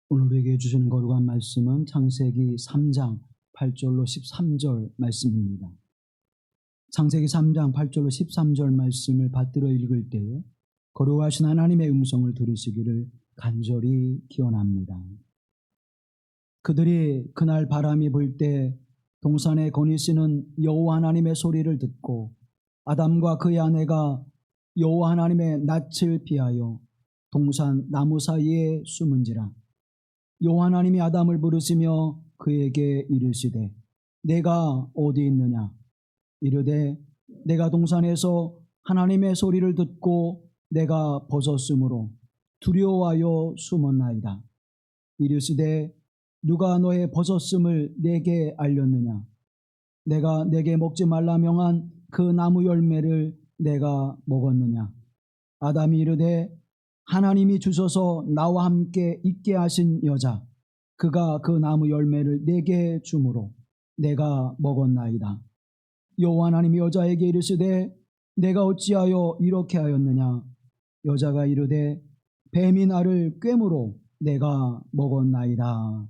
오늘 우리에게 주시는 거룩한 말씀은 창세기 3장 8절로 13절 말씀입니다. 창세기 3장 8절로 13절 말씀을 받들어 읽을 때에 거룩하신 하나님의 음성을 들으시기를 간절히 기원합니다. 그들이 그날 바람이 불 때 동산의 거니시는 여호와 하나님의 소리를 듣고 아담과 그의 아내가 여호와 하나님의 낯을 피하여 동산 나무 사이에 숨은지라. 여호와 하나님이 아담을 부르시며 그에게 이르시되 내가 어디 있느냐? 이르되 내가 동산에서 하나님의 소리를 듣고 내가 벗었으므로 두려워하여 숨었나이다. 이르시되 누가 너의 벗었음을 내게 알렸느냐? 내가 내게 먹지 말라 명한 그 나무 열매를 내가 먹었느냐? 아담이 이르되 하나님이 주셔서 나와 함께 있게 하신 여자 그가 그 나무 열매를 내게 주므로 내가 먹었나이다. 여호와 하나님이 여자에게 이르시되 내가 어찌하여 이렇게 하였느냐? 여자가 이르되 뱀이 나를 꿰므로 내가 먹었나이다.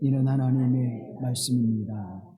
이는 하나님의 말씀입니다.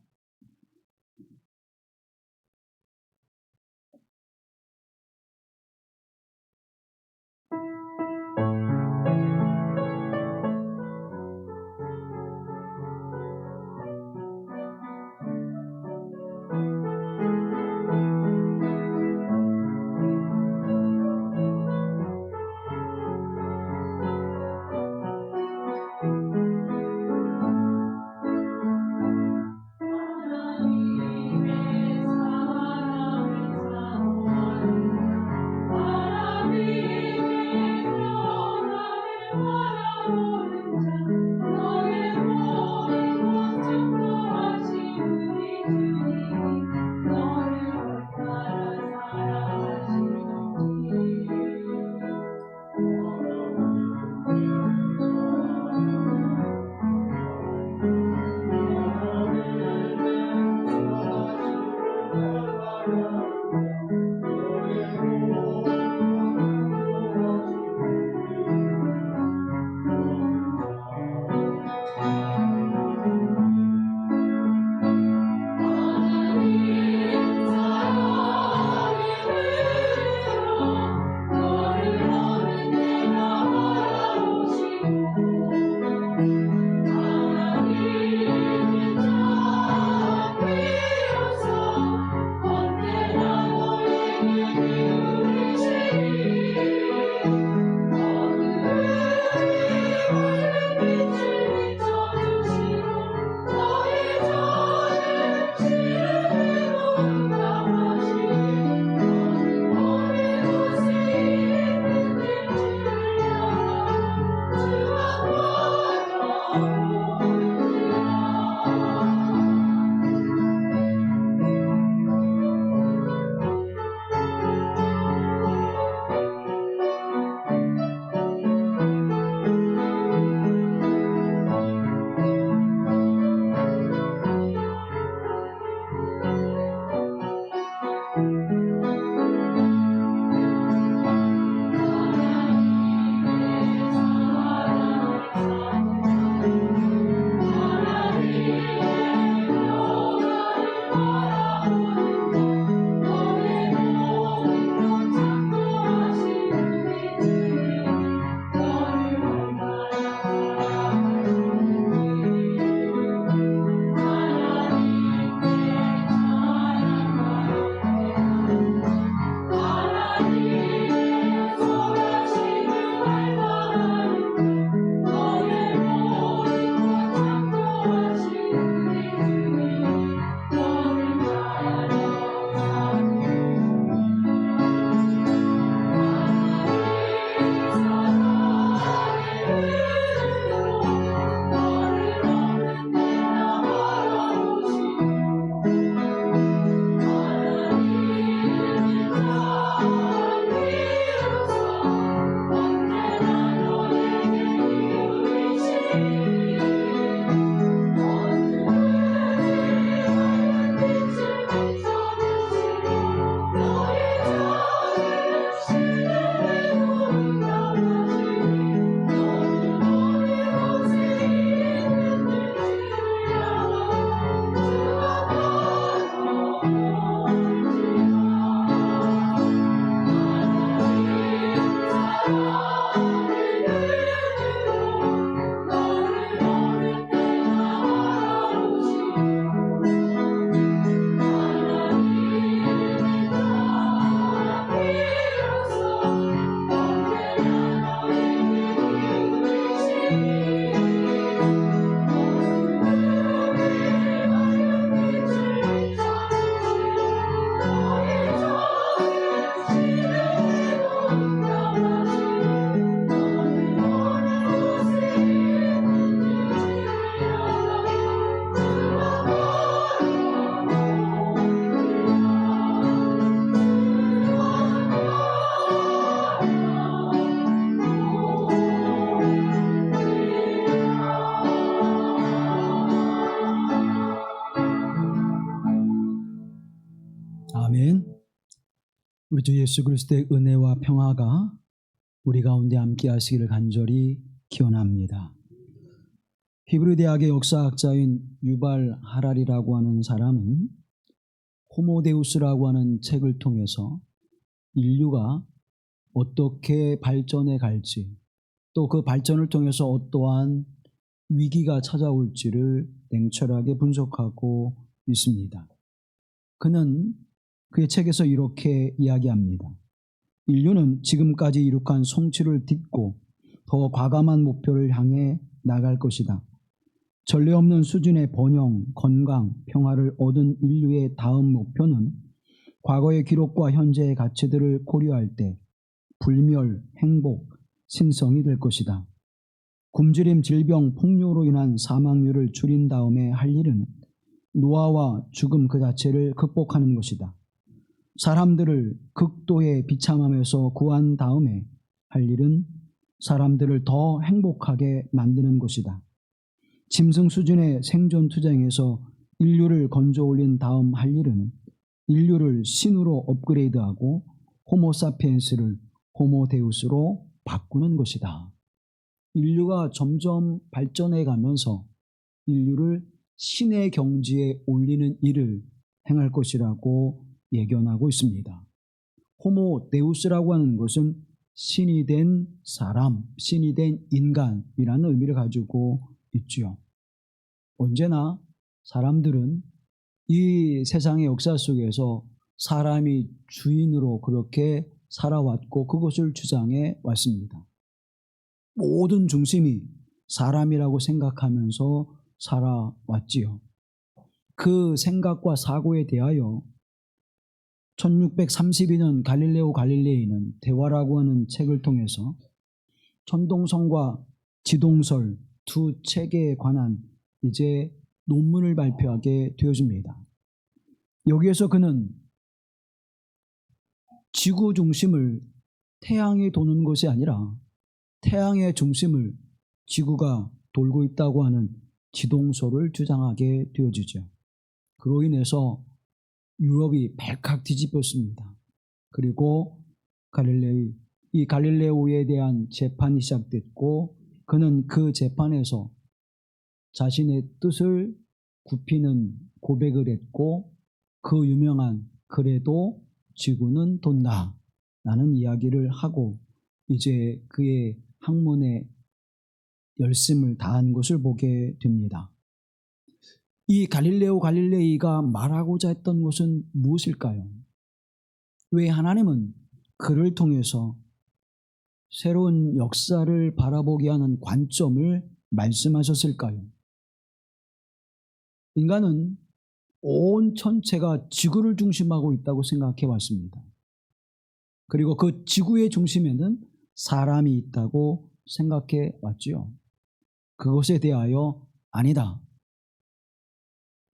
우리 주 예수 그리스도의 은혜와 평화가 우리 가운데 함께 하시기를 간절히 기원합니다. 히브리 대학의 역사학자인 유발 하랄이라고 하는 사람은 호모데우스라고 하는 책을 통해서 인류가 어떻게 발전해 갈지, 또 그 발전을 통해서 어떠한 위기가 찾아올지를 냉철하게 분석하고 있습니다. 그는 그의 책에서 이렇게 이야기합니다. 인류는 지금까지 이룩한 성취를 딛고 더 과감한 목표를 향해 나갈 것이다. 전례 없는 수준의 번영, 건강, 평화를 얻은 인류의 다음 목표는 과거의 기록과 현재의 가치들을 고려할 때 불멸, 행복, 신성이 될 것이다. 굶주림, 질병, 폭력으로 인한 사망률을 줄인 다음에 할 일은 노화와 죽음 그 자체를 극복하는 것이다. 사람들을 극도의 비참함에서 구한 다음에 할 일은 사람들을 더 행복하게 만드는 것이다. 짐승 수준의 생존 투쟁에서 인류를 건져 올린 다음 할 일은 인류를 신으로 업그레이드하고 호모사피엔스를 호모데우스로 바꾸는 것이다. 인류가 점점 발전해 가면서 인류를 신의 경지에 올리는 일을 행할 것이라고 예견하고 있습니다. 호모데우스라고 하는 것은 신이 된 사람, 신이 된 인간이라는 의미를 가지고 있죠. 언제나 사람들은 이 세상의 역사 속에서 사람이 주인으로 그렇게 살아왔고 그것을 주장해 왔습니다. 모든 중심이 사람이라고 생각하면서 살아왔지요. 그 생각과 사고에 대하여 1632년 갈릴레오 갈릴레이는 대화라고 하는 책을 통해서 천동설과 지동설 두 책에 관한 이제 논문을 발표하게 되어집니다. 여기에서 그는 지구 중심을 태양이 도는 것이 아니라 태양의 중심을 지구가 돌고 있다고 하는 지동설을 주장하게 되어지죠. 그로 인해서 유럽이 발칵 뒤집혔습니다. 그리고 이 갈릴레오에 대한 재판이 시작됐고 그는 그 재판에서 자신의 뜻을 굽히는 고백을 했고 그 유명한 그래도 지구는 돈다 라는 이야기를 하고 이제 그의 학문에 열심을 다한 것을 보게 됩니다. 이 갈릴레오 갈릴레이가 말하고자 했던 것은 무엇일까요? 왜 하나님은 그를 통해서 새로운 역사를 바라보게 하는 관점을 말씀하셨을까요? 인간은 온 천체가 지구를 중심하고 있다고 생각해 왔습니다. 그리고 그 지구의 중심에는 사람이 있다고 생각해 왔지요. 그것에 대하여 아니다.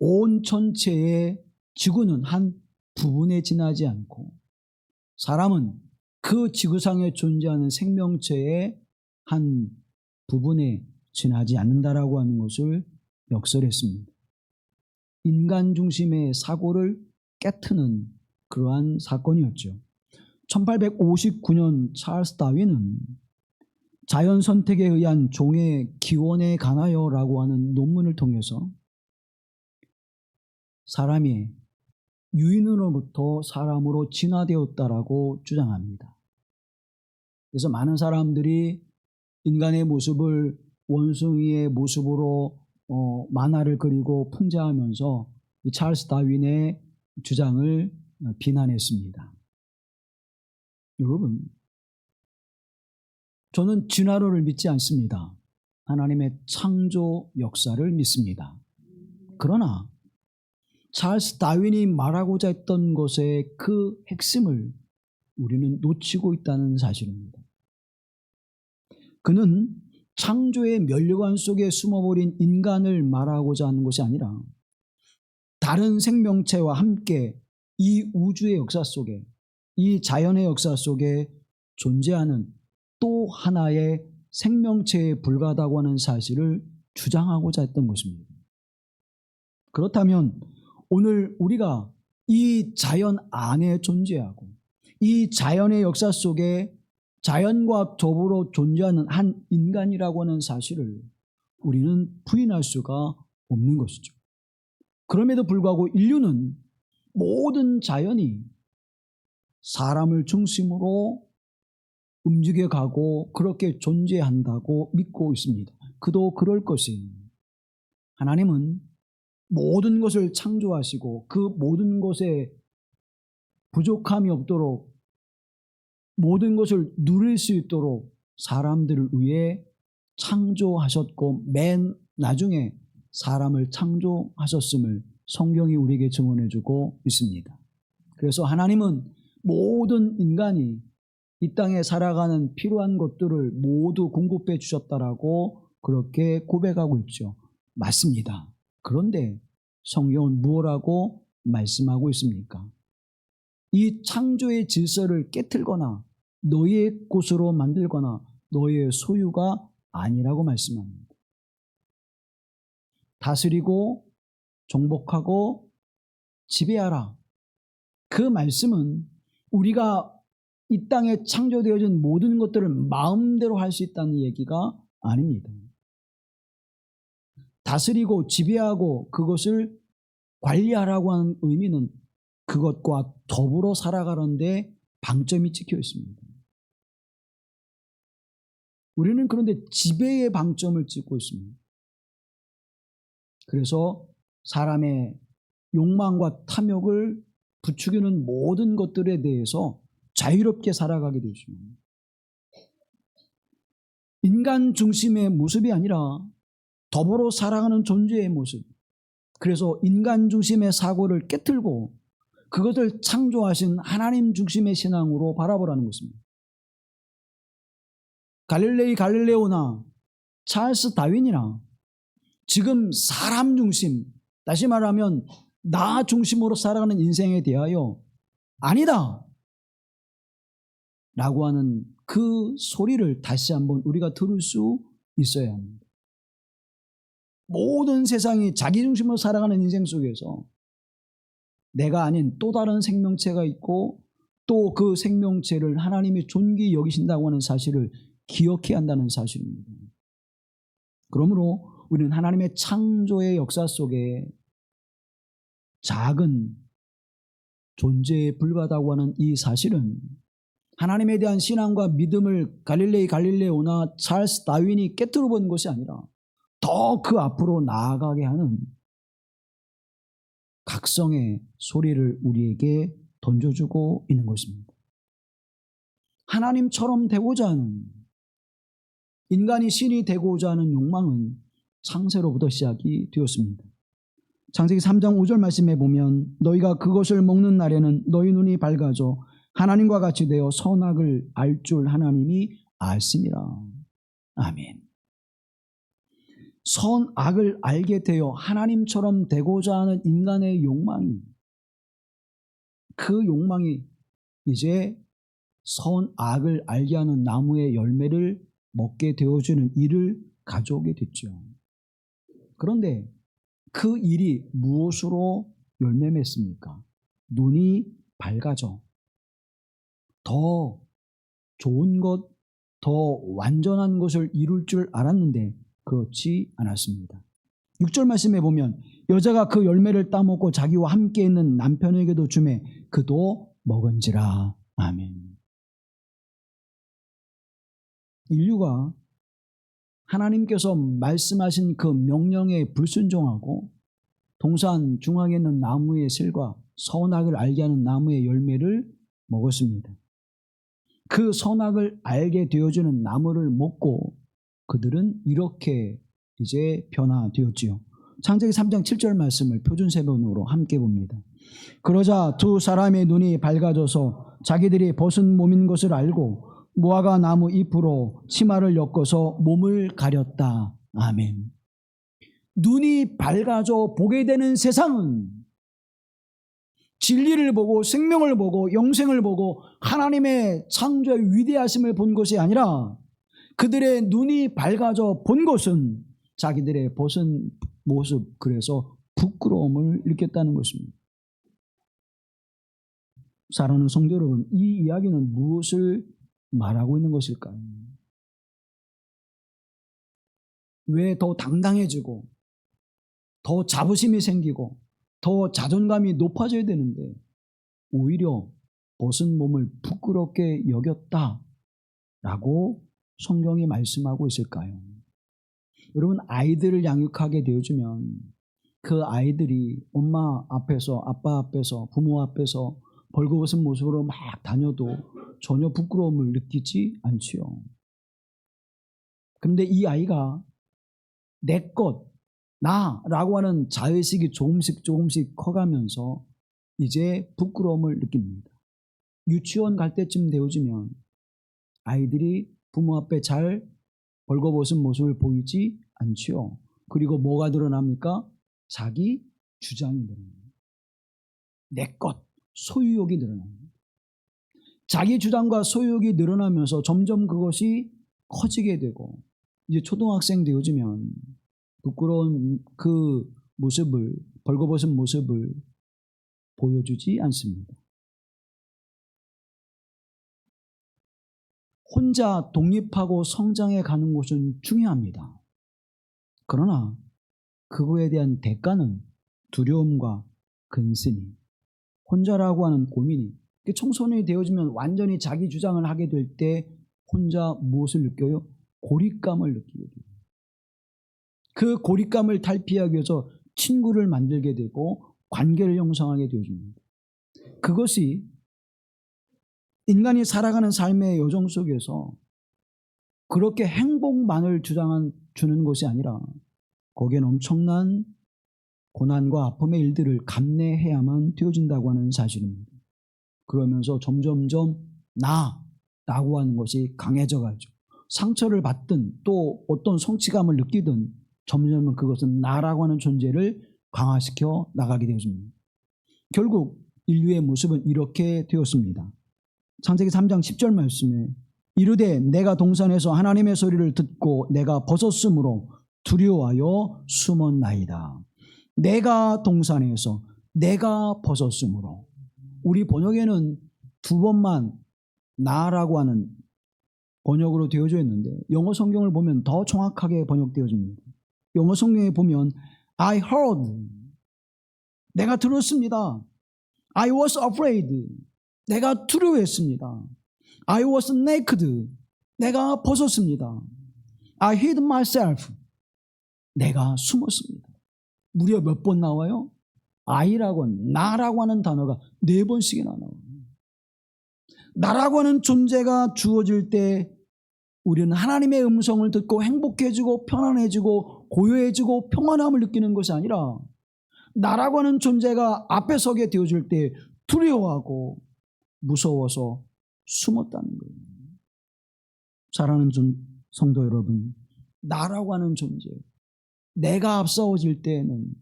온 천체의 지구는 한 부분에 지나지 않고 사람은 그 지구상에 존재하는 생명체의 한 부분에 지나지 않는다라고 하는 것을 역설했습니다. 인간 중심의 사고를 깨트는 그러한 사건이었죠. 1859년 찰스 다윈은 자연 선택에 의한 종의 기원에 관하여라고 하는 논문을 통해서 사람이 유인으로부터 사람으로 진화되었다라고 주장합니다. 그래서 많은 사람들이 인간의 모습을 원숭이의 모습으로 만화를 그리고 풍자하면서 이 찰스 다윈의 주장을 비난했습니다. 여러분, 저는 진화론을 믿지 않습니다. 하나님의 창조 역사를 믿습니다. 그러나 찰스 다윈이 말하고자 했던 것의 그 핵심을 우리는 놓치고 있다는 사실입니다. 그는 창조의 면류관 속에 숨어버린 인간을 말하고자 하는 것이 아니라 다른 생명체와 함께 이 우주의 역사 속에 이 자연의 역사 속에 존재하는 또 하나의 생명체에 불과하다고 하는 사실을 주장하고자 했던 것입니다. 그렇다면 오늘 우리가 이 자연 안에 존재하고 이 자연의 역사 속에 자연과 더불어 존재하는 한 인간이라고 하는 사실을 우리는 부인할 수가 없는 것이죠. 그럼에도 불구하고 인류는 모든 자연이 사람을 중심으로 움직여가고 그렇게 존재한다고 믿고 있습니다. 그도 그럴 것이 하나님은 모든 것을 창조하시고 그 모든 것에 부족함이 없도록 모든 것을 누릴 수 있도록 사람들을 위해 창조하셨고 맨 나중에 사람을 창조하셨음을 성경이 우리에게 증언해주고 있습니다. 그래서 하나님은 모든 인간이 이 땅에 살아가는 필요한 것들을 모두 공급해 주셨다라고 그렇게 고백하고 있죠. 맞습니다. 그런데 성경은 무엇라고 말씀하고 있습니까? 이 창조의 질서를 깨틀거나 너희의 것으로 만들거나 너희의 소유가 아니라고 말씀합니다. 다스리고 정복하고 지배하라. 그 말씀은 우리가 이 땅에 창조되어진 모든 것들을 마음대로 할 수 있다는 얘기가 아닙니다. 다스리고 지배하고 그것을 관리하라고 하는 의미는 그것과 더불어 살아가는데 방점이 찍혀 있습니다. 우리는 그런데 지배의 방점을 찍고 있습니다. 그래서 사람의 욕망과 탐욕을 부추기는 모든 것들에 대해서 자유롭게 살아가게 되십니다. 인간 중심의 모습이 아니라 더불어 살아가는 존재의 모습. 그래서 인간 중심의 사고를 깨틀고 그것을 창조하신 하나님 중심의 신앙으로 바라보라는 것입니다. 갈릴레오나 찰스 다윈이나 지금 사람 중심, 다시 말하면 나 중심으로 살아가는 인생에 대하여 아니다 라고 하는 그 소리를 다시 한번 우리가 들을 수 있어야 합니다. 모든 세상이 자기 중심으로 살아가는 인생 속에서 내가 아닌 또 다른 생명체가 있고 또 그 생명체를 하나님이 존귀히 여기신다고 하는 사실을 기억해야 한다는 사실입니다. 그러므로 우리는 하나님의 창조의 역사 속에 작은 존재에 불과하다고 하는 이 사실은 하나님에 대한 신앙과 믿음을 갈릴레오나 찰스 다윈이 깨뜨려 본 것이 아니라 더 그 앞으로 나아가게 하는 각성의 소리를 우리에게 던져주고 있는 것입니다. 하나님처럼 되고자 하는, 인간이 신이 되고자 하는 욕망은 창세로부터 시작이 되었습니다. 창세기 3장 5절 말씀에 보면 너희가 그것을 먹는 날에는 너희 눈이 밝아져 하나님과 같이 되어 선악을 알 줄 하나님이 알으니라. 아멘. 선악을 알게 되어 하나님처럼 되고자 하는 인간의 욕망이, 그 욕망이 이제 선악을 알게 하는 나무의 열매를 먹게 되어주는 일을 가져오게 됐죠. 그런데 그 일이 무엇으로 열매 맺습니까? 눈이 밝아져 더 좋은 것, 더 완전한 것을 이룰 줄 알았는데 그렇지 않았습니다. 6절 말씀에 보면 여자가 그 열매를 따먹고 자기와 함께 있는 남편에게도 주매 그도 먹은지라. 아멘. 인류가 하나님께서 말씀하신 그 명령에 불순종하고 동산 중앙에 있는 나무의 실과 선악을 알게 하는 나무의 열매를 먹었습니다. 그 선악을 알게 되어주는 나무를 먹고 그들은 이렇게 이제 변화되었지요. 창세기 3장 7절 말씀을 표준세번으로 함께 봅니다. 그러자 두 사람의 눈이 밝아져서 자기들이 벗은 몸인 것을 알고 무화과 나무 잎으로 치마를 엮어서 몸을 가렸다. 아멘. 눈이 밝아져 보게 되는 세상은 진리를 보고 생명을 보고 영생을 보고 하나님의 창조의 위대하심을 본 것이 아니라 그들의 눈이 밝아져 본 것은 자기들의 벗은 모습, 그래서 부끄러움을 느꼈다는 것입니다. 사랑하는 성도 여러분, 이 이야기는 무엇을 말하고 있는 것일까요? 왜 더 당당해지고 더 자부심이 생기고 더 자존감이 높아져야 되는데 오히려 벗은 몸을 부끄럽게 여겼다라고 성경이 말씀하고 있을까요? 여러분, 아이들을 양육하게 되어주면 그 아이들이 엄마 앞에서, 아빠 앞에서, 부모 앞에서 벌거벗은 모습으로 막 다녀도 전혀 부끄러움을 느끼지 않지요. 그런데 이 아이가 내 것, 나라고 하는 자의식이 조금씩 커가면서 이제 부끄러움을 느낍니다. 유치원 갈 때쯤 되어지면 아이들이 부모 앞에 잘 벌거벗은 모습을 보이지 않지요. 그리고 뭐가 드러납니까? 자기 주장이 드러납니다. 내 것, 소유욕이 늘어납니다. 자기 주장과 소유욕이 늘어나면서 점점 그것이 커지게 되고 이제 초등학생 되어지면 부끄러운 그 모습을, 벌거벗은 모습을 보여주지 않습니다. 혼자 독립하고 성장해 가는 것은 중요합니다. 그러나 그거에 대한 대가는 두려움과 근심이, 혼자라고 하는 고민이, 청소년이 되어지면 완전히 자기 주장을 하게 될 때 혼자 무엇을 느껴요? 고립감을 느끼게 돼요. 그 고립감을 탈피하기 위해서 친구를 만들게 되고 관계를 형성하게 되어집니다. 그것이 인간이 살아가는 삶의 여정 속에서 그렇게 행복만을 주는 것이 아니라 거기엔 엄청난 고난과 아픔의 일들을 감내해야만 되어진다고 하는 사실입니다. 그러면서 점점점 나라고 하는 것이 강해져 가죠. 상처를 받든 또 어떤 성취감을 느끼든 점점 그것은 나라고 하는 존재를 강화시켜 나가게 되어집니다. 결국 인류의 모습은 이렇게 되었습니다. 창세기 3장 10절 말씀에 이르되 내가 동산에서 하나님의 소리를 듣고 내가 벗었으므로 두려워하여 숨었나이다. 내가 동산에서 내가 벗었으므로. 우리 번역에는 두 번만 나라고 하는 번역으로 되어져 있는데 영어 성경을 보면 더 정확하게 번역되어집니다. 영어 성경에 보면 I heard, 내가 들었습니다. I was afraid, 내가 두려워했습니다. I was naked, 내가 벗었습니다. I hid myself, 내가 숨었습니다. 무려 몇 번 나와요? I라고 하는, 나라고 하는 단어가 4번씩이나 나와요. 나라고 하는 존재가 주어질 때 우리는 하나님의 음성을 듣고 행복해지고 편안해지고 고요해지고 평안함을 느끼는 것이 아니라 나라고 하는 존재가 앞에 서게 되어질 때 두려워하고 무서워서 숨었다는 거예요. 사랑하는 성도 여러분, 나라고 하는 존재, 내가 앞서워질 때에는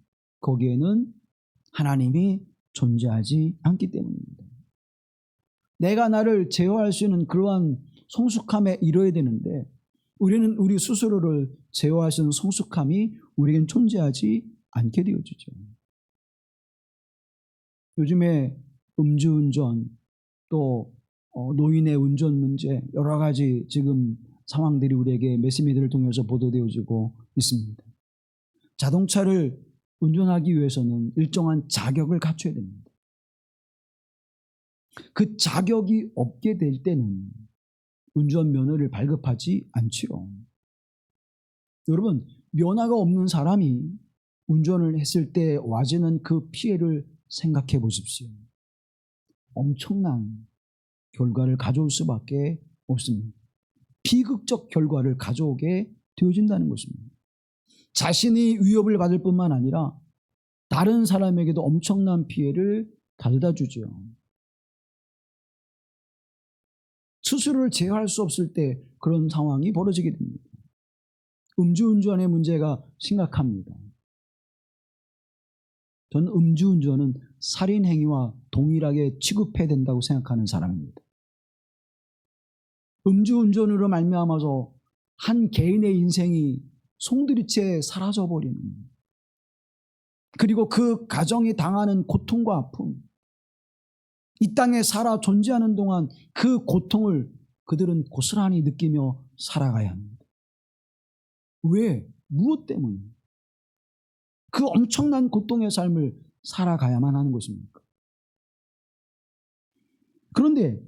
거기에는 하나님이 존재하지 않기 때문입니다. 내가 나를 제어할 수 있는 그러한 성숙함에 이르러야 되는데 우리는 우리 스스로를 제어할 수 있는 성숙함이 우리에겐 존재하지 않게 되어지죠. 요즘에 음주운전 또 노인의 운전 문제 여러 가지 지금 상황들이 우리에게 매스미디어를 통해서 보도되어지고 있습니다. 자동차를 운전하기 위해서는 일정한 자격을 갖춰야 됩니다. 그 자격이 없게 될 때는 운전면허를 발급하지 않지요. 여러분, 면허가 없는 사람이 운전을 했을 때 와지는 그 피해를 생각해 보십시오. 엄청난 결과를 가져올 수밖에 없습니다. 비극적 결과를 가져오게 되어진다는 것입니다. 자신이 위협을 받을 뿐만 아니라 다른 사람에게도 엄청난 피해를 가져다 주죠. 스스로를 제어할 수 없을 때 그런 상황이 벌어지게 됩니다. 음주운전의 문제가 심각합니다. 저는 음주운전은 살인행위와 동일하게 취급해야 된다고 생각하는 사람입니다. 음주운전으로 말미암아서 한 개인의 인생이 송두리째 사라져버리는, 그리고 그 가정이 당하는 고통과 아픔, 이 땅에 살아 존재하는 동안 그 고통을 그들은 고스란히 느끼며 살아가야 합니다. 왜? 무엇 때문에? 그 엄청난 고통의 삶을 살아가야만 하는 것입니까? 그런데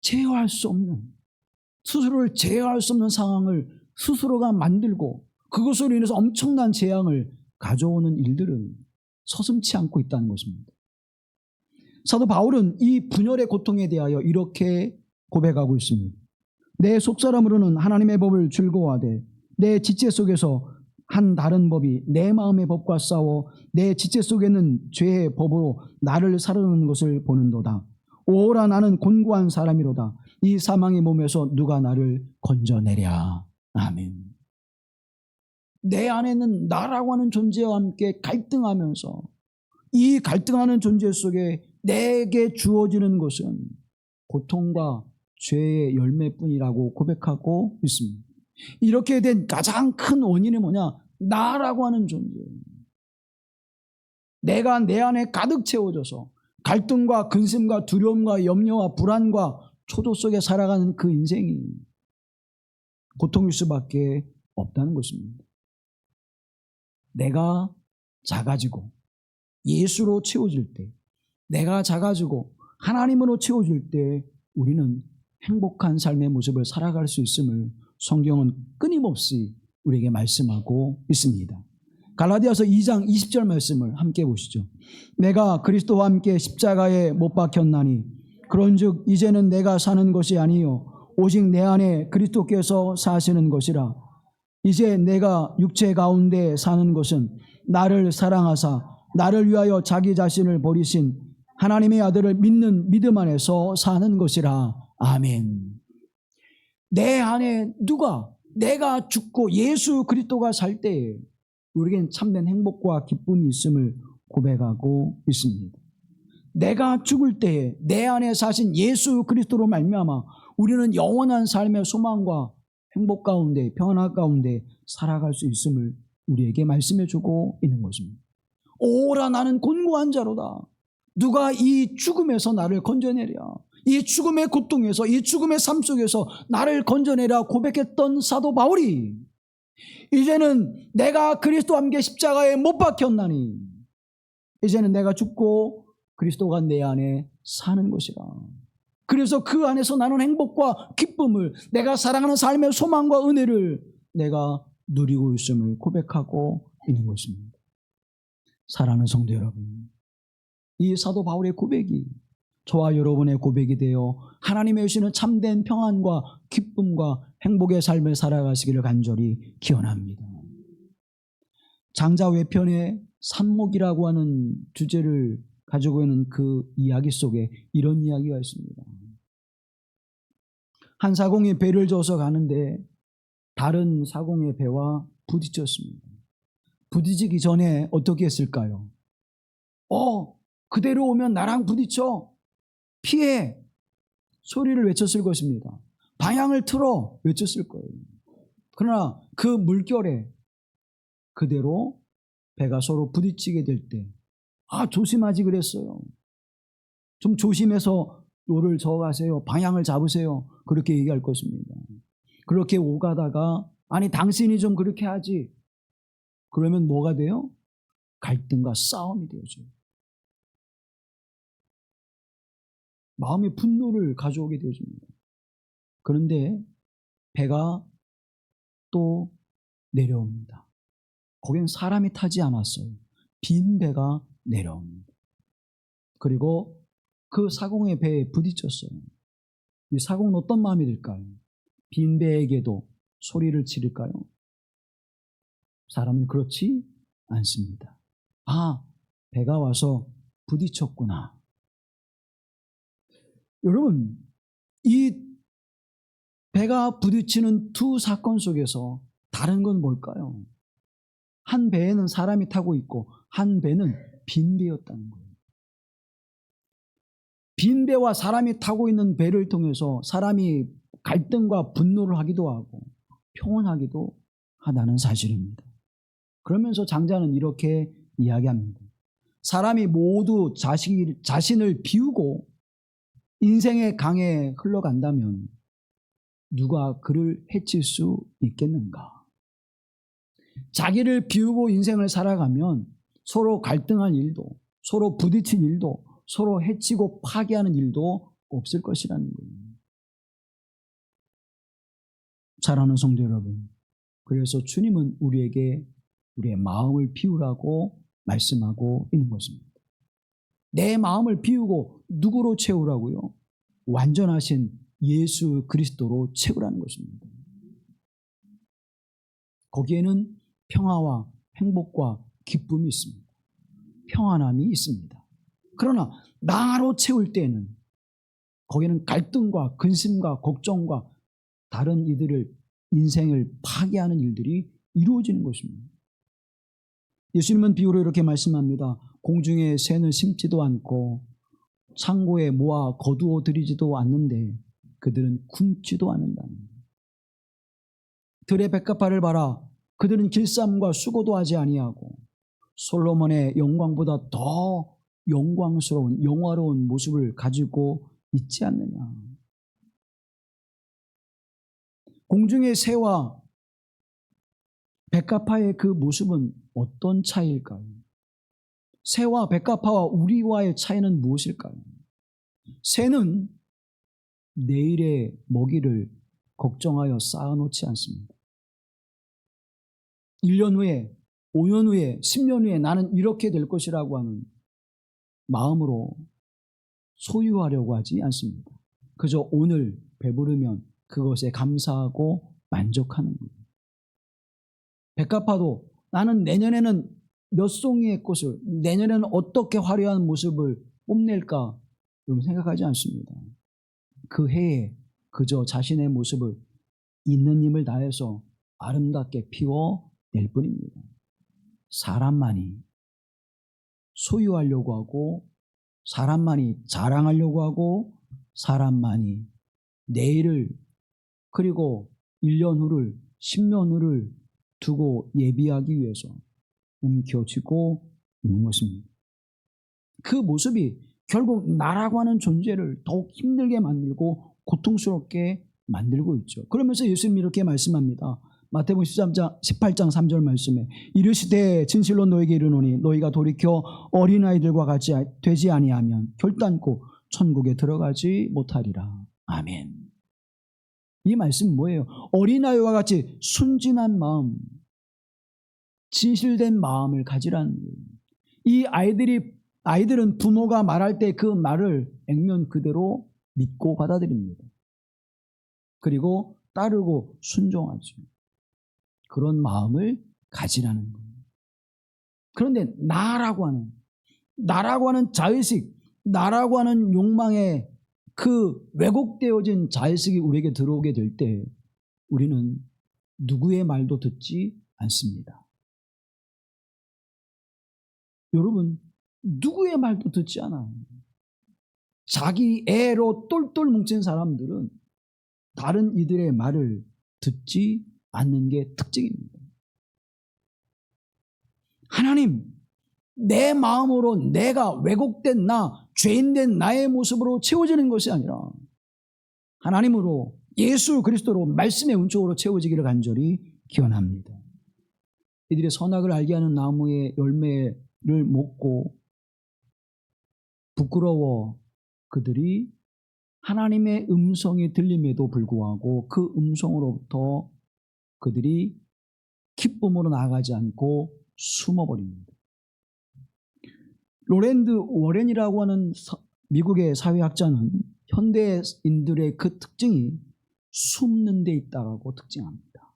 제어할 수 없는, 스스로를 제어할 수 없는 상황을 스스로가 만들고 그것으로 인해서 엄청난 재앙을 가져오는 일들은 서슴지 않고 있다는 것입니다. 사도 바울은 이 분열의 고통에 대하여 이렇게 고백하고 있습니다. 내 속사람으로는 하나님의 법을 즐거워하되 내 지체 속에서 한 다른 법이 내 마음의 법과 싸워 내 지체 속에는 죄의 법으로 나를 사르는 것을 보는도다. 오라 나는 곤고한 사람이로다. 이 사망의 몸에서 누가 나를 건져내랴. 아멘. 내 안에는 나라고 하는 존재와 함께 갈등하면서 이 갈등하는 존재 속에 내게 주어지는 것은 고통과 죄의 열매뿐이라고 고백하고 있습니다. 이렇게 된 가장 큰 원인은 뭐냐? 나라고 하는 존재. 내가 내 안에 가득 채워져서 갈등과 근심과 두려움과 염려와 불안과 초조 속에 살아가는 그 인생이 고통일 수밖에 없다는 것입니다. 내가 작아지고 예수로 채워질 때, 내가 작아지고 하나님으로 채워질 때 우리는 행복한 삶의 모습을 살아갈 수 있음을 성경은 끊임없이 우리에게 말씀하고 있습니다. 갈라디아서 2장 20절 말씀을 함께 보시죠. 내가 그리스도와 함께 십자가에 못 박혔나니 그런즉 이제는 내가 사는 것이 아니요 오직 내 안에 그리스도께서 사시는 것이라. 이제 내가 육체 가운데 사는 것은 나를 사랑하사 나를 위하여 자기 자신을 버리신 하나님의 아들을 믿는 믿음 안에서 사는 것이라. 아멘. 내 안에 내가 죽고 예수 그리스도가 살 때에 우리에겐 참된 행복과 기쁨이 있음을 고백하고 있습니다. 내가 죽을 때에 내 안에 사신 예수 그리스도로 말미암아 우리는 영원한 삶의 소망과 행복 가운데 평안 가운데 살아갈 수 있음을 우리에게 말씀해 주고 있는 것입니다. 오라 나는 곤고한 자로다. 누가 이 죽음에서 나를 건져내랴. 이 죽음의 고통에서 이 죽음의 삶 속에서 나를 건져내라 고백했던 사도 바울이 이제는 내가 그리스도와 함께 십자가에 못 박혔나니 이제는 내가 죽고 그리스도가 내 안에 사는 것이라. 그래서 그 안에서 나는 행복과 기쁨을 내가 사랑하는 삶의 소망과 은혜를 내가 누리고 있음을 고백하고 있는 것입니다. 사랑하는 성도 여러분, 이 사도 바울의 고백이 저와 여러분의 고백이 되어 하나님의 주시는 참된 평안과 기쁨과 행복의 삶을 살아가시기를 간절히 기원합니다. 장자 외편의 산목이라고 하는 주제를 가지고 있는 그 이야기 속에 이런 이야기가 있습니다. 한 사공이 배를 저어서 가는데 다른 사공의 배와 부딪혔습니다. 부딪히기 전에 어떻게 했을까요? 그대로 오면 나랑 부딪혀. 피해. 소리를 외쳤을 것입니다. 방향을 틀어. 외쳤을 거예요. 그러나 그 물결에 그대로 배가 서로 부딪히게 될 때 조심하지 그랬어요. 좀 조심해서 노를 저어가세요. 방향을 잡으세요. 그렇게 얘기할 것입니다. 그렇게 오가다가 당신이 좀 그렇게 하지. 그러면 뭐가 돼요? 갈등과 싸움이 되어져요. 마음의 분노를 가져오게 되어집니다. 그런데 배가 또 내려옵니다. 거긴 사람이 타지 않았어요. 빈 배가 내려옵니다. 그리고 그 사공의 배에 부딪혔어요. 이 사공은 어떤 마음이 들까요? 빈 배에게도 소리를 지를까요? 사람은 그렇지 않습니다. 배가 와서 부딪혔구나. 여러분, 이 배가 부딪히는 두 사건 속에서 다른 건 뭘까요? 한 배에는 사람이 타고 있고 한 배는 빈 배였다는 거예요. 빈 배와 사람이 타고 있는 배를 통해서 사람이 갈등과 분노를 하기도 하고 평온하기도 하다는 사실입니다. 그러면서 장자는 이렇게 이야기합니다. 사람이 모두 자신을 비우고 인생의 강에 흘러간다면 누가 그를 해칠 수 있겠는가? 자기를 비우고 인생을 살아가면 서로 갈등할 일도, 서로 부딪힐 일도, 서로 해치고 파괴하는 일도 없을 것이라는 거예요. 사랑하는 성도 여러분, 그래서 주님은 우리에게 우리의 마음을 비우라고 말씀하고 있는 것입니다. 내 마음을 비우고 누구로 채우라고요? 완전하신 예수 그리스도로 채우라는 것입니다. 거기에는 평화와 행복과 기쁨이 있습니다. 평안함이 있습니다. 그러나 나로 채울 때는 거기에는 갈등과 근심과 걱정과 다른 이들을 인생을 파괴하는 일들이 이루어지는 것입니다. 예수님은 비유로 이렇게 말씀합니다. 공중에 새는 심지도 않고 창고에 모아 거두어 들이지도 않는데 그들은 굶지도 않는다는 거예요. 들의 백합화를 봐라. 그들은 길쌈과 수고도 하지 아니하고 솔로몬의 영광보다 더 영광스러운 영화로운 모습을 가지고 있지 않느냐. 공중의 새와 백합화의 그 모습은 어떤 차이일까요? 새와 백합화와 우리와의 차이는 무엇일까요? 새는 내일의 먹이를 걱정하여 쌓아놓지 않습니다. 1년 후에, 5년 후에, 10년 후에 나는 이렇게 될 것이라고 하는 마음으로 소유하려고 하지 않습니다. 그저 오늘 배부르면 그것에 감사하고 만족하는 거예요. 백합화도 나는 내년에는 몇 송이의 꽃을, 내년에는 어떻게 화려한 모습을 뽐낼까 생각하지 않습니다. 그 해에 그저 자신의 모습을 있는 힘을 다해서 아름답게 피워낼 뿐입니다. 사람만이 소유하려고 하고 사람만이 자랑하려고 하고 사람만이 내일을 그리고 1년 후를 10년 후를 두고 예비하기 위해서 움켜쥐고 있는 것입니다. 그 모습이 결국 나라고 하는 존재를 더욱 힘들게 만들고 고통스럽게 만들고 있죠. 그러면서 예수님이 이렇게 말씀합니다. 마태복음 18장 3절 말씀에 이르시되 진실로 너에게 이르노니 너희가 돌이켜 어린아이들과 같이 되지 아니하면 결단코 천국에 들어가지 못하리라. 아멘. 이 말씀은 뭐예요? 어린아이와 같이 순진한 마음, 진실된 마음을 가지라는 거예요. 이 아이들은 부모가 말할 때 그 말을 액면 그대로 믿고 받아들입니다. 그리고 따르고 순종하죠. 그런 마음을 가지라는 거예요. 그런데 나라고 하는 자의식, 나라고 하는 욕망에 그 왜곡되어진 자의식이 우리에게 들어오게 될 때 우리는 누구의 말도 듣지 않습니다. 여러분, 누구의 말도 듣지 않아요. 자기 애로 똘똘 뭉친 사람들은 다른 이들의 말을 듣지 않는 게 특징입니다. 하나님, 내 마음으로 내가 왜곡된 나, 죄인된 나의 모습으로 채워지는 것이 아니라 하나님으로 예수 그리스도로 말씀의 은총으로 채워지기를 간절히 기원합니다. 이들의 선악을 알게 하는 나무의 열매를 먹고 부끄러워 그들이 하나님의 음성이 들림에도 불구하고 그 음성으로부터 그들이 기쁨으로 나아가지 않고 숨어버립니다. 로랜드 워렌이라고 하는 미국의 사회학자는 현대인들의 그 특징이 숨는 데 있다고 특징합니다.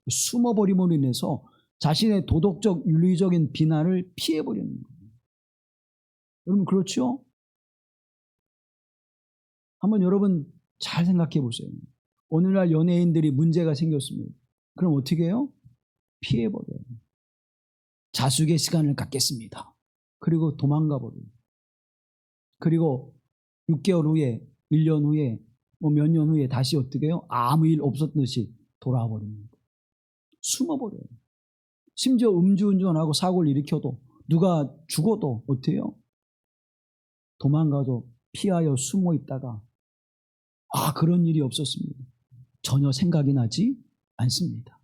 숨어버림으로 인해서 자신의 도덕적, 윤리적인 비난을 피해버리는 거예요. 여러분 그렇죠? 한번 여러분 잘 생각해 보세요. 오늘날 연예인들이 문제가 생겼습니다. 그럼 어떻게 해요? 피해버려요. 자숙의 시간을 갖겠습니다. 그리고 도망가 버려요. 그리고 6개월 후에, 1년 후에, 몇 년 후에 다시 어떻게 해요? 아무 일 없었던 듯이 돌아와 버립니다. 숨어버려요. 심지어 음주운전하고 사고를 일으켜도 누가 죽어도 어떻게 해요? 도망가도 피하여 숨어 있다가 그런 일이 없었습니다. 전혀 생각이 나지 않습니다.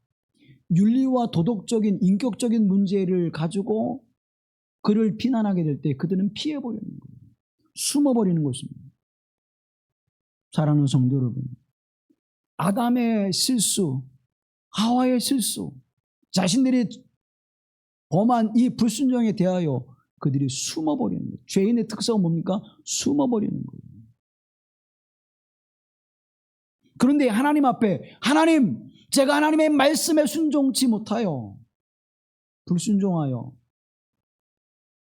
윤리와 도덕적인 인격적인 문제를 가지고 그를 비난하게 될 때 그들은 피해버리는 거예요. 숨어버리는 것입니다. 사랑하는 성도 여러분, 아담의 실수, 하와의 실수, 자신들이 범한 이 불순종에 대하여 그들이 숨어버리는 거예요. 죄인의 특성은 뭡니까? 숨어버리는 거예요. 그런데 하나님 앞에, 하나님, 제가 하나님의 말씀에 순종치 못하여 불순종하여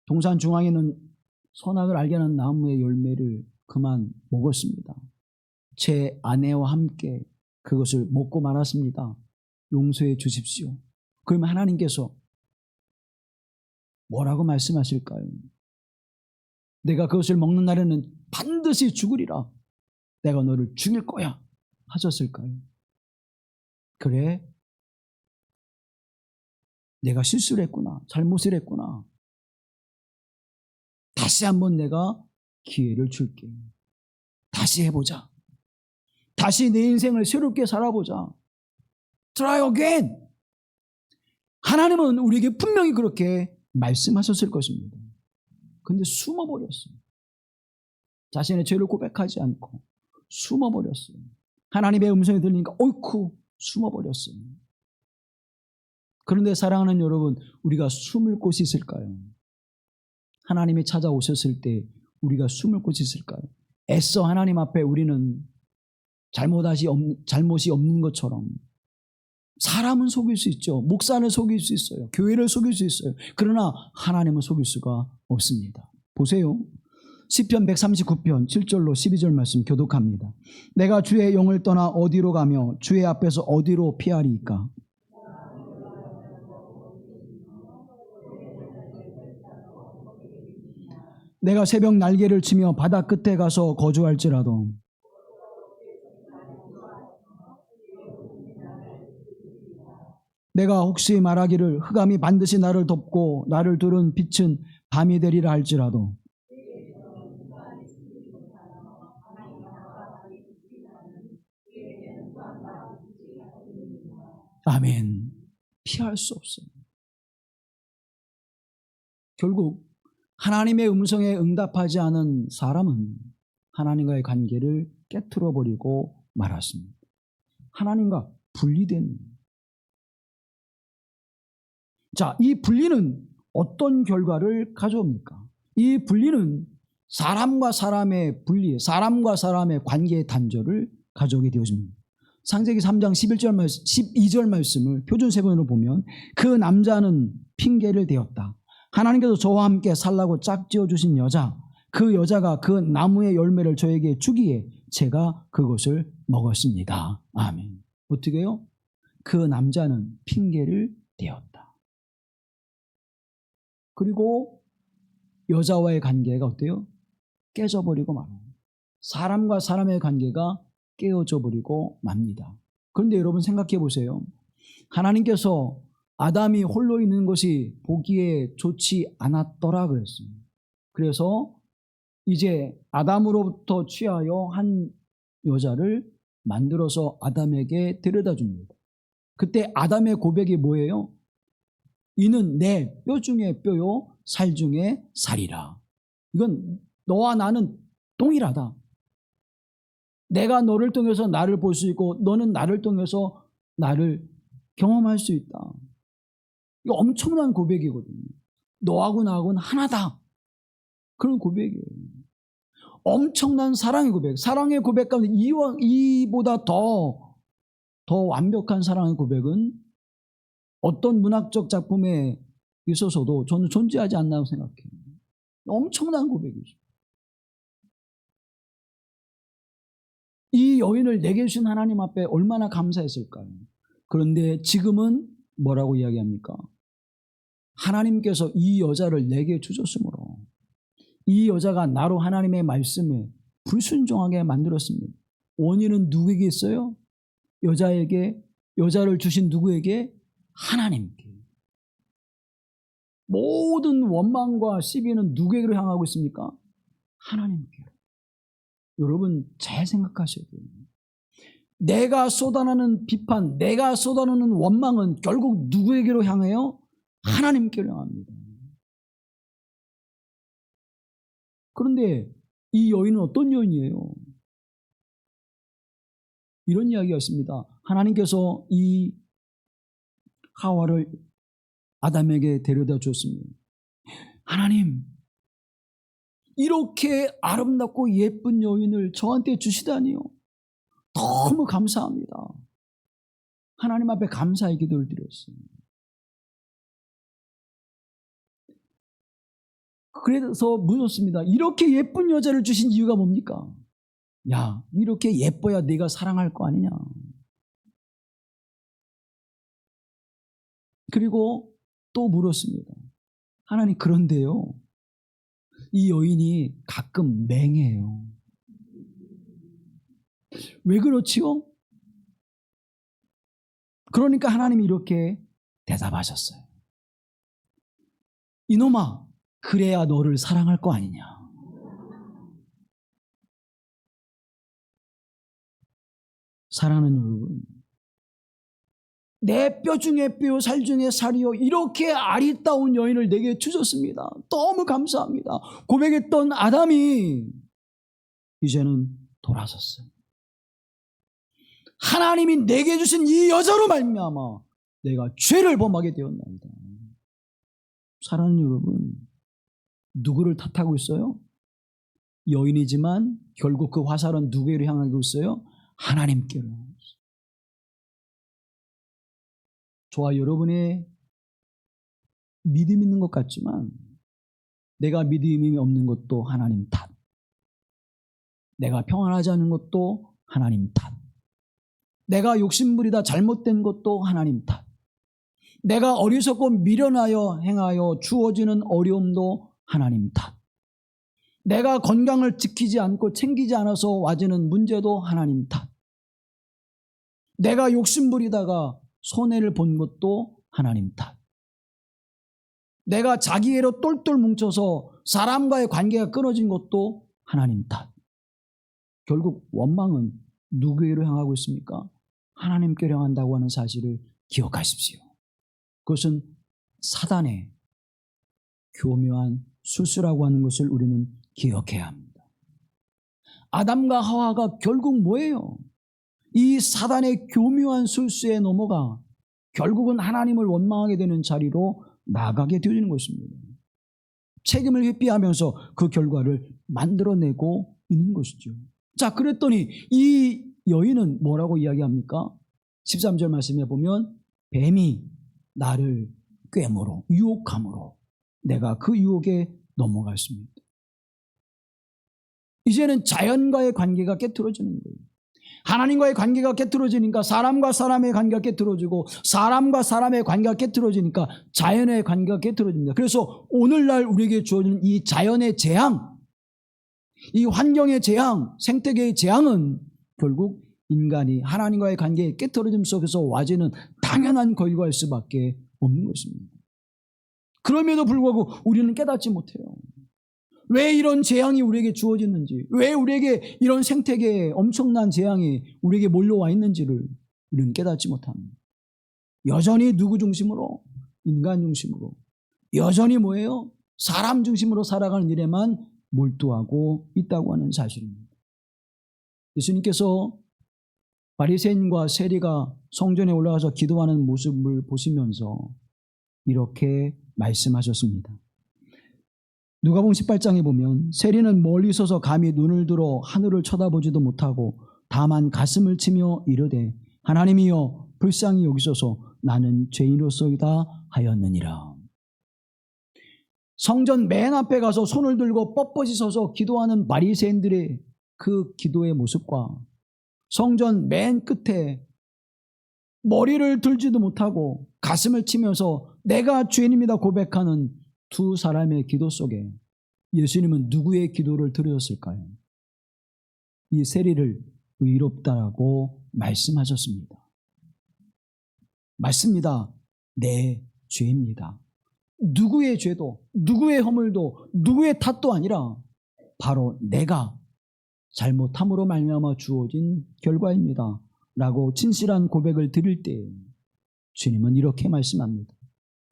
동산 중앙에 있는 선악을 알게 하는 나무의 열매를 그만 먹었습니다. 제 아내와 함께 그것을 먹고 말았습니다. 용서해 주십시오. 그러면 하나님께서 뭐라고 말씀하실까요? 내가 그것을 먹는 날에는 반드시 죽으리라. 내가 너를 죽일 거야. 하셨을까요? 그래, 내가 실수를 했구나. 잘못을 했구나. 다시 한번 내가 기회를 줄게. 다시 해보자. 다시 내 인생을 새롭게 살아보자. Try again. 하나님은 우리에게 분명히 그렇게 말씀하셨을 것입니다. 그런데 숨어버렸어요. 자신의 죄를 고백하지 않고 숨어버렸어요. 하나님의 음성이 들리니까 어이쿠 숨어버렸어요. 그런데 사랑하는 여러분, 우리가 숨을 곳이 있을까요? 하나님이 찾아오셨을 때 우리가 숨을 곳이 있을까요? 애써 하나님 앞에 우리는 잘못이 없는 것처럼 사람은 속일 수 있죠. 목사는 속일 수 있어요. 교회를 속일 수 있어요. 그러나 하나님은 속일 수가 없습니다. 보세요. 시편 139편 7절로 12절 말씀 교독합니다. 내가 주의 영을 떠나 어디로 가며 주의 앞에서 어디로 피하리이까? 내가 새벽 날개를 치며 바다 끝에 가서 거주할지라도 내가 혹시 말하기를 흑암이 반드시 나를 덮고 나를 두른 빛은 밤이 되리라 할지라도 아멘. 피할 수 없어요. 결국 하나님의 음성에 응답하지 않은 사람은 하나님과의 관계를 깨트려 버리고 말았습니다. 하나님과 분리된. 자, 이 분리는 어떤 결과를 가져옵니까? 이 분리는 사람과 사람의 분리, 사람과 사람의 관계의 단절을 가져오게 되어집니다. 창세기 3장 12절 말씀을 표준세번으로 보면 그 남자는 핑계를 대었다. 하나님께서 저와 함께 살라고 짝지어 주신 여자, 그 여자가 그 나무의 열매를 저에게 주기에 제가 그것을 먹었습니다. 아멘. 어떻게 해요? 그 남자는 핑계를 대었다. 그리고 여자와의 관계가 어때요? 깨져버리고 말아요. 사람과 사람의 관계가 깨어져 버리고 맙니다. 그런데 여러분 생각해 보세요. 하나님께서 아담이 홀로 있는 것이 보기에 좋지 않았더라 그랬습니다. 그래서 이제 아담으로부터 취하여 한 여자를 만들어서 아담에게 데려다 줍니다. 그때 아담의 고백이 뭐예요? 이는 내 뼈 중에 뼈요 살 중에 살이라. 이건 너와 나는 동일하다. 내가 너를 통해서 나를 볼 수 있고 너는 나를 통해서 나를 경험할 수 있다. 이거 엄청난 고백이거든요. 너하고 나하고는 하나다. 그런 고백이에요. 엄청난 사랑의 고백. 사랑의 고백 가운데 이보다 더 완벽한 사랑의 고백은 어떤 문학적 작품에 있어서도 저는 존재하지 않나고 생각해요. 엄청난 고백이죠. 이 여인을 내게 주신 하나님 앞에 얼마나 감사했을까요? 그런데 지금은 뭐라고 이야기합니까? 하나님께서 이 여자를 내게 주셨으므로 이 여자가 나로 하나님의 말씀에 불순종하게 만들었습니다. 원인은 누구에게 있어요? 여자를 주신 누구에게? 하나님께. 모든 원망과 시비는 누구에게로 향하고 있습니까? 하나님께. 여러분 잘 생각하셔야 돼요. 내가 쏟아내는 비판, 내가 쏟아내는 원망은 결국 누구에게로 향해요? 하나님께로 향합니다. 그런데 이 여인은 어떤 여인이에요? 이런 이야기가 있습니다. 하나님께서 이 하와를 아담에게 데려다 줬습니다. 하나님, 이렇게 아름답고 예쁜 여인을 저한테 주시다니요. 너무 감사합니다. 하나님 앞에 감사의 기도를 드렸어요. 그래서 묻었습니다. 이렇게 예쁜 여자를 주신 이유가 뭡니까? 야, 이렇게 예뻐야 네가 사랑할 거 아니냐. 그리고 또 물었습니다. 하나님, 그런데요, 이 여인이 가끔 맹해요. 왜 그렇지요? 그러니까 하나님이 이렇게 대답하셨어요. 이놈아, 그래야 너를 사랑할 거 아니냐. 사랑하는 여러분, 내 뼈 중에 뼈, 살 중에 살이요, 이렇게 아리따운 여인을 내게 주셨습니다. 너무 감사합니다. 고백했던 아담이 이제는 돌아섰어요. 하나님이 내게 주신 이 여자로 말미암아 내가 죄를 범하게 되었나이다. 사랑하는 여러분, 누구를 탓하고 있어요? 여인이지만 결국 그 화살은 누구를 향하고 있어요? 하나님께로. 저와 여러분의 믿음 있는 것 같지만 내가 믿음이 없는 것도 하나님 탓, 내가 평안하지 않은 것도 하나님 탓, 내가 욕심부리다 잘못된 것도 하나님 탓, 내가 어리석고 미련하여 행하여 주어지는 어려움도 하나님 탓, 내가 건강을 지키지 않고 챙기지 않아서 와지는 문제도 하나님 탓, 내가 욕심부리다가 손해를 본 것도 하나님 탓, 내가 자기애로 똘똘 뭉쳐서 사람과의 관계가 끊어진 것도 하나님 탓. 결국 원망은 누구에게로 향하고 있습니까? 하나님께로 향한다고 하는 사실을 기억하십시오. 그것은 사단의 교묘한 술수라고 하는 것을 우리는 기억해야 합니다. 아담과 하와가 결국 뭐예요? 이 사단의 교묘한 술수에 넘어가 결국은 하나님을 원망하게 되는 자리로 나가게 되는 것입니다. 책임을 회피하면서 그 결과를 만들어내고 있는 것이죠. 자, 그랬더니 이 여인은 뭐라고 이야기합니까? 13절 말씀에 보면 뱀이 나를 꿰므로 유혹함으로 내가 그 유혹에 넘어갔습니다. 이제는 자연과의 관계가 깨트려지는 거예요. 하나님과의 관계가 깨트려지니까 사람과 사람의 관계가 깨트려지고 사람과 사람의 관계가 깨트려지니까 자연의 관계가 깨트려집니다. 그래서 오늘날 우리에게 주어지는 이 자연의 재앙, 이 환경의 재앙, 생태계의 재앙은 결국 인간이 하나님과의 관계에 깨트려짐 속에서 와지는 당연한 결과일 수밖에 없는 것입니다. 그럼에도 불구하고 우리는 깨닫지 못해요. 왜 이런 재앙이 우리에게 주어지는지, 왜 우리에게 이런 생태계에 엄청난 재앙이 우리에게 몰려와 있는지를 우리는 깨닫지 못합니다. 여전히 누구 중심으로? 인간 중심으로. 여전히 뭐예요? 사람 중심으로 살아가는 일에만 몰두하고 있다고 하는 사실입니다. 예수님께서 바리새인과 세리가 성전에 올라가서 기도하는 모습을 보시면서 이렇게 말씀하셨습니다. 누가복음 18장에 보면 세리는 멀리 서서 감히 눈을 들어 하늘을 쳐다보지도 못하고 다만 가슴을 치며 이르되 하나님이여 불쌍히 여기소서 나는 죄인으로소이다 하였느니라. 성전 맨 앞에 가서 손을 들고 뻣뻣이 서서 기도하는 바리새인들의 그 기도의 모습과 성전 맨 끝에 머리를 들지도 못하고 가슴을 치면서 내가 죄인입니다 고백하는 두 사람의 기도 속에 예수님은 누구의 기도를 들으셨을까요? 이 세리를 의롭다라고 말씀하셨습니다. 맞습니다. 내 죄입니다. 누구의 죄도, 누구의 허물도, 누구의 탓도 아니라 바로 내가 잘못함으로 말미암아 주어진 결과입니다 라고 진실한 고백을 드릴 때 주님은 이렇게 말씀합니다.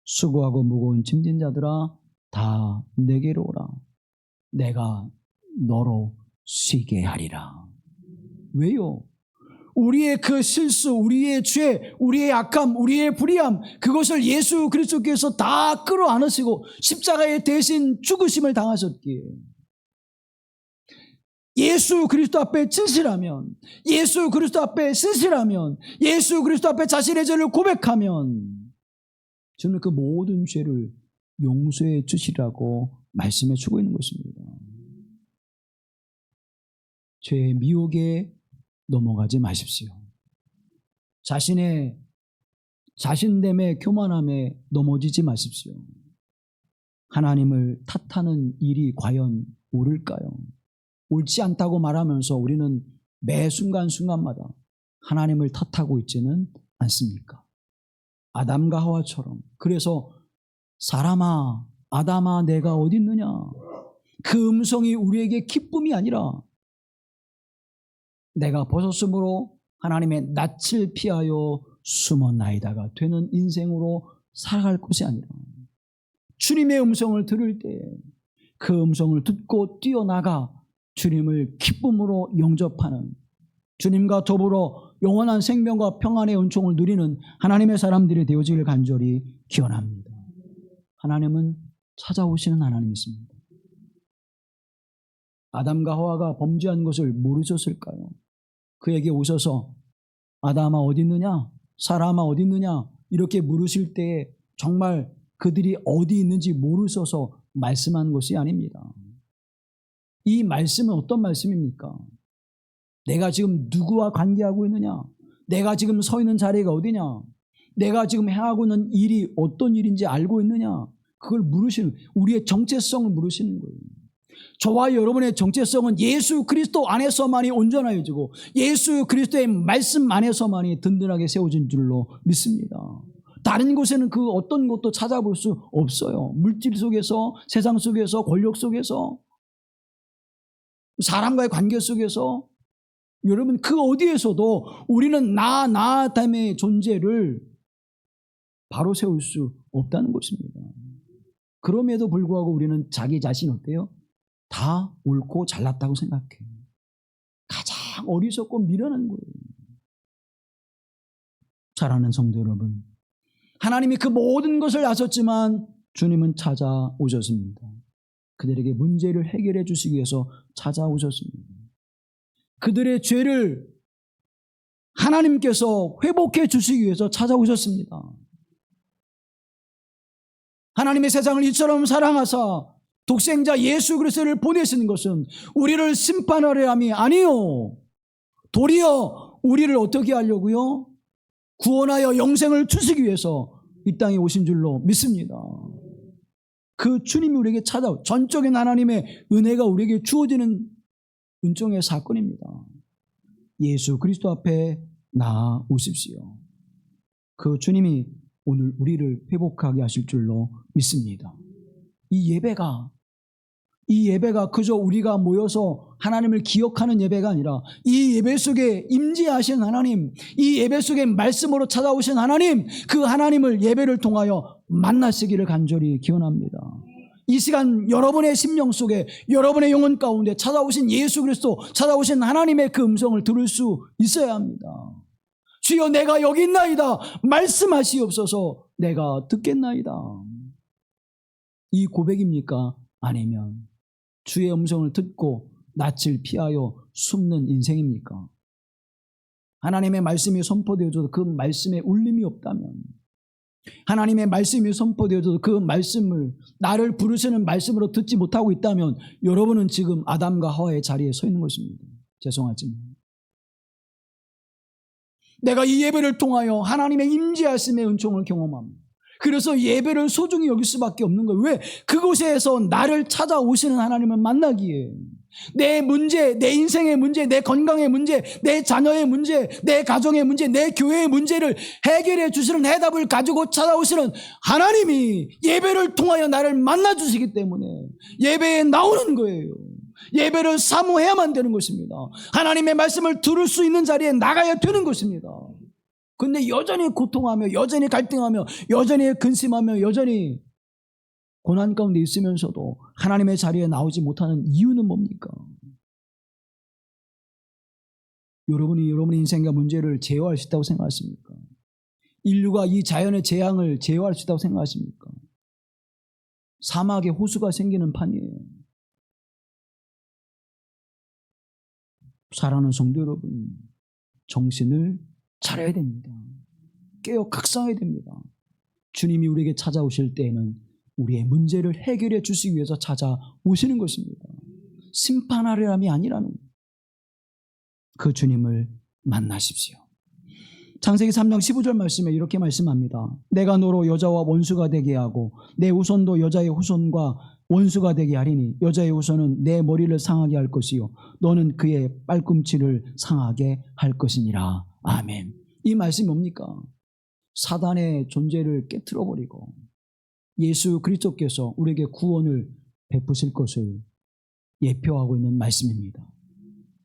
수고하고 무거운 짐진 자들아 다 내게로 오라. 내가 너로 쉬게 하리라. 왜요? 우리의 그 실수, 우리의 죄, 우리의 악함, 우리의 불의함, 그것을 예수 그리스도께서 다 끌어안으시고 십자가에 대신 죽으심을 당하셨기에 예수 그리스도 앞에 진실하면, 예수 그리스도 앞에 신실하면, 예수 그리스도 앞에 자신의 죄를 고백하면 저는 그 모든 죄를 용서해 주시라고 말씀해 주고 있는 것입니다. 죄의 미혹에 넘어가지 마십시오. 자신됨의 교만함에 넘어지지 마십시오. 하나님을 탓하는 일이 과연 옳을까요? 옳지 않다고 말하면서 우리는 매 순간순간마다 하나님을 탓하고 있지는 않습니까? 아담과 하와처럼. 그래서 사람아, 아담아, 내가 어디 있느냐? 그 음성이 우리에게 기쁨이 아니라 내가 벗었으므로 하나님의 낯을 피하여 숨었나이다가 되는 인생으로 살아갈 것이 아니라 주님의 음성을 들을 때 그 음성을 듣고 뛰어나가 주님을 기쁨으로 영접하는, 주님과 더불어 영원한 생명과 평안의 은총을 누리는 하나님의 사람들이 되어지길 간절히 기원합니다. 하나님은 찾아오시는 하나님이십니다. 아담과 하와가 범죄한 것을 모르셨을까요? 그에게 오셔서 아담아 어디 있느냐? 사람아 어디 있느냐? 이렇게 물으실 때에 정말 그들이 어디 있는지 모르셔서 말씀한 것이 아닙니다. 이 말씀은 어떤 말씀입니까? 내가 지금 누구와 관계하고 있느냐? 내가 지금 서 있는 자리가 어디냐? 내가 지금 행하고 있는 일이 어떤 일인지 알고 있느냐? 그걸 물으시는, 우리의 정체성을 물으시는 거예요. 저와 여러분의 정체성은 예수 그리스도 안에서만이 온전해지고 예수 그리스도의 말씀 안에서만이 든든하게 세워진 줄로 믿습니다. 다른 곳에는 그 어떤 것도 찾아볼 수 없어요. 물질 속에서, 세상 속에서, 권력 속에서, 사람과의 관계 속에서, 여러분 그 어디에서도 우리는 나됨의 존재를 바로 세울 수 없다는 것입니다. 그럼에도 불구하고 우리는 자기 자신 어때요? 다 옳고 잘났다고 생각해요. 가장 어리석고 미련한 거예요. 사랑하는 성도 여러분, 하나님이 그 모든 것을 아셨지만 주님은 찾아오셨습니다. 그들에게 문제를 해결해 주시기 위해서 찾아오셨습니다. 그들의 죄를 하나님께서 회복해 주시기 위해서 찾아오셨습니다. 하나님의 세상을 이처럼 사랑하사 독생자 예수 그리스도를 보내신 것은 우리를 심판하려 함이 아니요, 도리어 우리를 어떻게 하려고요? 구원하여 영생을 주시기 위해서 이 땅에 오신 줄로 믿습니다. 그 주님이 우리에게 전적인 하나님의 은혜가 우리에게 주어지는 은총의 사건입니다. 예수 그리스도 앞에 나아오십시오. 그 주님이 오늘 우리를 회복하게 하실 줄로 믿습니다. 이 예배가 그저 우리가 모여서 하나님을 기억하는 예배가 아니라 이 예배 속에 임재하신 하나님, 이 예배 속에 말씀으로 찾아오신 하나님, 그 하나님을 예배를 통하여 만나시기를 간절히 기원합니다. 이 시간 여러분의 심령 속에, 여러분의 영혼 가운데 찾아오신 예수 그리스도, 찾아오신 하나님의 그 음성을 들을 수 있어야 합니다. 주여 내가 여기 있나이다 말씀하시옵소서. 내가 듣겠나이다. 이 고백입니까? 아니면 주의 음성을 듣고 낯을 피하여 숨는 인생입니까? 하나님의 말씀이 선포되어져도 그 말씀에 울림이 없다면, 하나님의 말씀이 선포되어져도 그 말씀을 나를 부르시는 말씀으로 듣지 못하고 있다면 여러분은 지금 아담과 하와의 자리에 서 있는 것입니다. 죄송하지만 내가 이 예배를 통하여 하나님의 임재하심의 은총을 경험합니다. 그래서 예배를 소중히 여길 수밖에 없는 거예요. 왜? 그곳에서 나를 찾아오시는 하나님을 만나기에 내 문제, 내 인생의 문제, 내 건강의 문제, 내 자녀의 문제, 내 가정의 문제, 내 교회의 문제를 해결해 주시는 해답을 가지고 찾아오시는 하나님이 예배를 통하여 나를 만나주시기 때문에 예배에 나오는 거예요. 예배를 사모해야만 되는 것입니다. 하나님의 말씀을 들을 수 있는 자리에 나가야 되는 것입니다. 근데 여전히 고통하며, 여전히 갈등하며, 여전히 근심하며, 여전히 고난 가운데 있으면서도 하나님의 자리에 나오지 못하는 이유는 뭡니까? 여러분이 여러분의 인생과 문제를 제어할 수 있다고 생각하십니까? 인류가 이 자연의 재앙을 제어할 수 있다고 생각하십니까? 사막에 호수가 생기는 판이에요. 사랑하는 성도 여러분, 정신을 차려야 됩니다. 깨어 각성해야 됩니다. 주님이 우리에게 찾아오실 때에는 우리의 문제를 해결해 주시기 위해서 찾아오시는 것입니다. 심판하려함이 아니라는 그 주님을 만나십시오. 창세기 3장 15절 말씀에 이렇게 말씀합니다. 내가 너로 여자와 원수가 되게 하고 내 후손도 여자의 후손과 원수가 되게 하리니 여자의 후손은 내 머리를 상하게 할 것이요 너는 그의 발꿈치를 상하게 할 것이니라. 아멘. 이 말씀이 뭡니까? 사단의 존재를 깨트려버리고 예수 그리스도께서 우리에게 구원을 베푸실 것을 예표하고 있는 말씀입니다.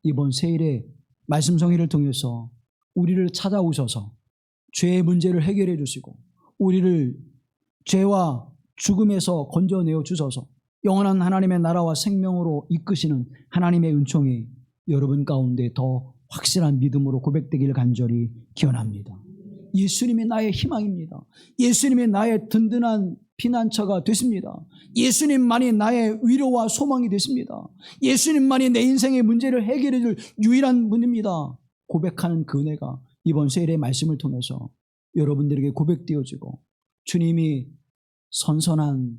이번 세일에 말씀 성의를 통해서 우리를 찾아오셔서 죄의 문제를 해결해 주시고 우리를 죄와 죽음에서 건져내어 주셔서 영원한 하나님의 나라와 생명으로 이끄시는 하나님의 은총이 여러분 가운데 더 확실한 믿음으로 고백되기를 간절히 기원합니다. 예수님이 나의 희망입니다. 예수님이 나의 든든한 피난처가 되십니다. 예수님만이 나의 위로와 소망이 되십니다. 예수님만이 내 인생의 문제를 해결해 줄 유일한 분입니다. 고백하는 그 은혜가 이번 세일의 말씀을 통해서 여러분들에게 고백되어지고 주님이 선선한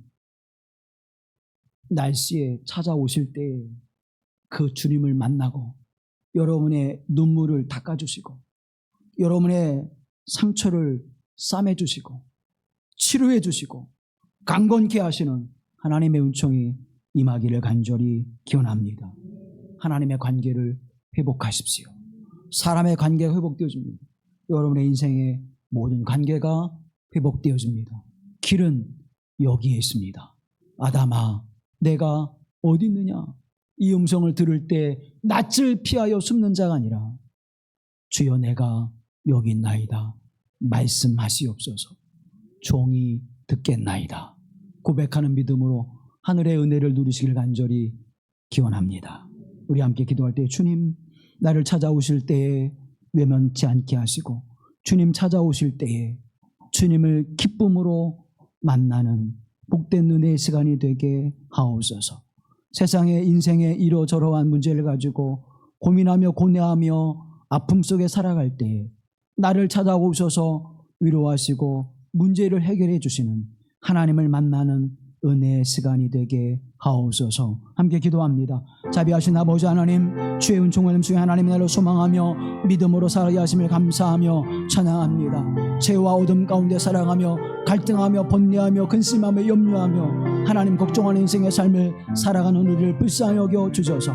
날씨에 찾아오실 때 그 주님을 만나고 여러분의 눈물을 닦아주시고 여러분의 상처를 싸매주시고 치료해주시고 강건케 하시는 하나님의 은총이 임하기를 간절히 기원합니다. 하나님의 관계를 회복하십시오. 사람의 관계가 회복되어집니다. 여러분의 인생의 모든 관계가 회복되어집니다. 길은 여기에 있습니다. 아담아, 내가 어디 있느냐? 이 음성을 들을 때 낯을 피하여 숨는 자가 아니라 주여 내가 여기 있나이다 말씀하시옵소서. 종이 듣겠나이다. 고백하는 믿음으로 하늘의 은혜를 누리시길 간절히 기원합니다. 우리 함께 기도할 때 주님 나를 찾아오실 때에 외면치 않게 하시고 주님 찾아오실 때에 주님을 기쁨으로 만나는 복된 은혜의 시간이 되게 하옵소서. 세상의 인생의 이러저러한 문제를 가지고 고민하며 고뇌하며 아픔 속에 살아갈 때에 나를 찾아오셔서 위로하시고 문제를 해결해 주시는 하나님을 만나는 은혜의 시간이 되게 하옵소서. 함께 기도합니다. 자비하신 아버지 하나님, 주의 은총을 넘치는 하나님의 나라를 소망하며 믿음으로 살아가게 하심을 감사하며 찬양합니다. 죄와 어둠 가운데 살아가며 갈등하며 번뇌하며 근심하며 염려하며 하나님 걱정하는 인생의 삶을 살아가는 우리를 불쌍히 여겨 주셔서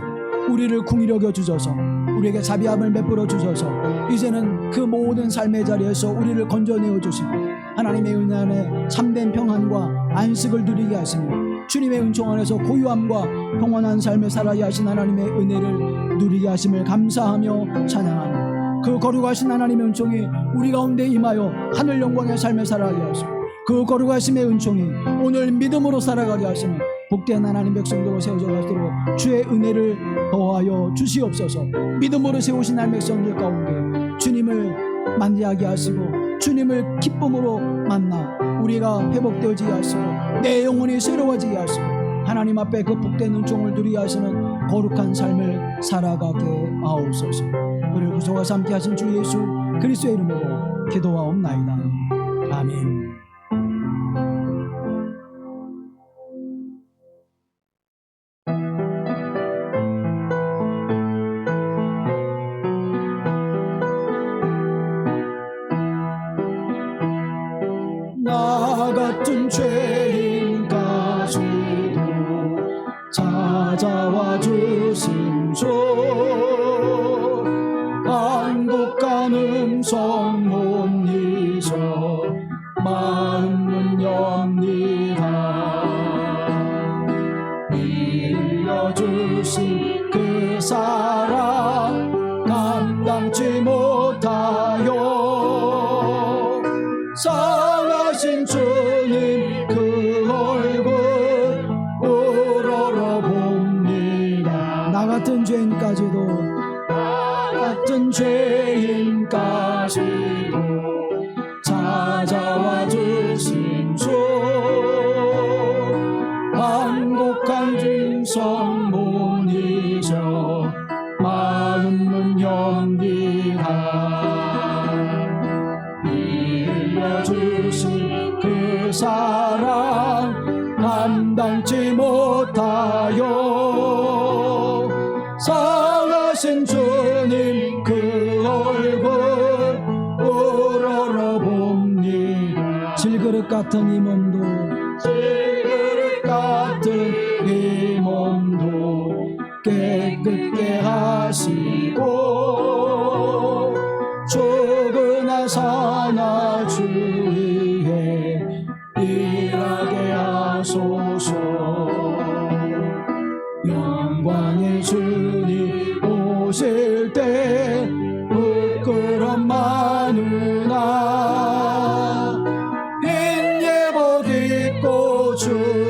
우리를 궁히 여겨 주셔서 우리에게 자비함을 베풀어 주셔서 이제는 그 모든 삶의 자리에서 우리를 건져내어 주시고 하나님의 은혜 안에 참된 평안과 안식을 누리게 하시며 주님의 은총 안에서 고요함과 평안한 삶을 살아야 하신 하나님의 은혜를 누리게 하심을 감사하며 찬양하며 그 거룩하신 하나님의 은총이 우리 가운데 임하여 하늘 영광의 삶을 살아가게 하시고 그 거룩하심의 은총이 오늘 믿음으로 살아가게 하시며 복된 하나님 백성들로 세워져 가도록 주의 은혜를 더하여 주시옵소서. 믿음으로 세우신 하나님 백성들 가운데 주님을 만나게 하시고 주님을 기쁨으로 만나 우리가 회복되어지게 하시고 내 영혼이 새로워지게 하시고 하나님 앞에 그 복된 은총을 누리게 하시는 거룩한 삶을 살아가게 하옵소서. 우리를 구속하사 함께 하신 주 예수 그리스도의 이름으로 기도하옵나이다. 아멘. 나 같은 죄인 가수도 찾아와 주심소 안곡한 음성 못 잊어 성문이죠 마음은 연기하 빌려주신 그 사랑 감당치 못하여 상하신 주님 그 얼굴 우러러봅니다 질그릇 같은 이 몸도 질그릇 같은 이 몸도 깨끗게 하시고 죽으나 사나 주위에 일하게 하소서 영광의 주님 오실 때 부끄럼 많으나 흰 예복 입고 주